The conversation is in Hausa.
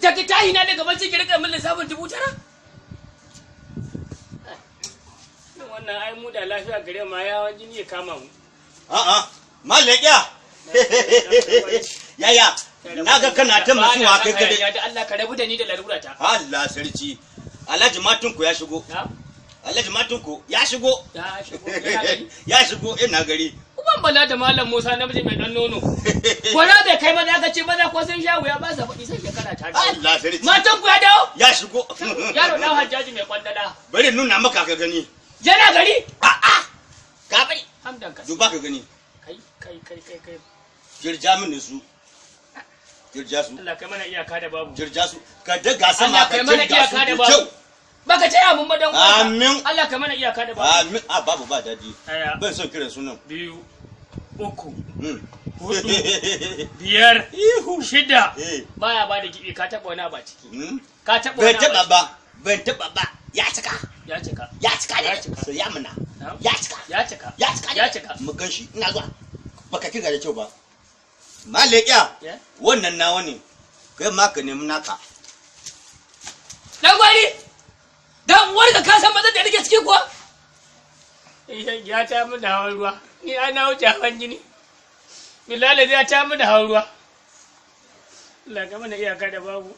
Daga tahi na daga bacci ki rika min lissafin 9,000. Wannan ai mu da lafiya gare ma yawan jini ya kama mu. A'a, malleƙiya. Yaya, naga kana ta musuwa kai gare. Ya da Allah ka rabu da ni da larurata. Allah sarki. Alhaji Matunku ya shigo. Alhaji Matunku ya shigo. Ya shigo ina gari. Uban Bala da Malam Musa namiji mai dan nono. Kwana bai kai maza ka ce maza ko sun sha wuya ba sa faɗi sai shekara ta. Allah sarki. Matunku ya dawo? Ya shigo. Yaro dan Hajjaji mai kwandala. Bari nuna maka ka gani. Yana gari? A'a. Ka bai. Hamdan ka. Duba ka gani. Kai. Jirja min su. Jirja su. Allah kai mana iyaka da babu. Jirja su. Ka daga sama ka mana iyaka da babu. Baka ce mun madan uwa. Amin. Allah kai mana iyaka da babu. Amin. A babu ba dadi. Ban son kiran sunan. 2 3 4 5 6 baya ba da gibi ka taba wani ba ciki. Ka taba wani ba. Ban taba ba. Ya cika. Ya cika. So ya muna. Ya cika. Mu ganshi ina zuwa. Baka kiga da kyau ba. Malekiya. Wannan nawa ne. Kai ma ka nemi naka. Dan gwari. Dan uwarka ka san mazan da nake ciki kuwa? Ya ta mu da hawan ruwa. Ni ana wuce hawan jini. Bilal ya ta mu da hawan ruwa. Allah ga mana iyaka da babu.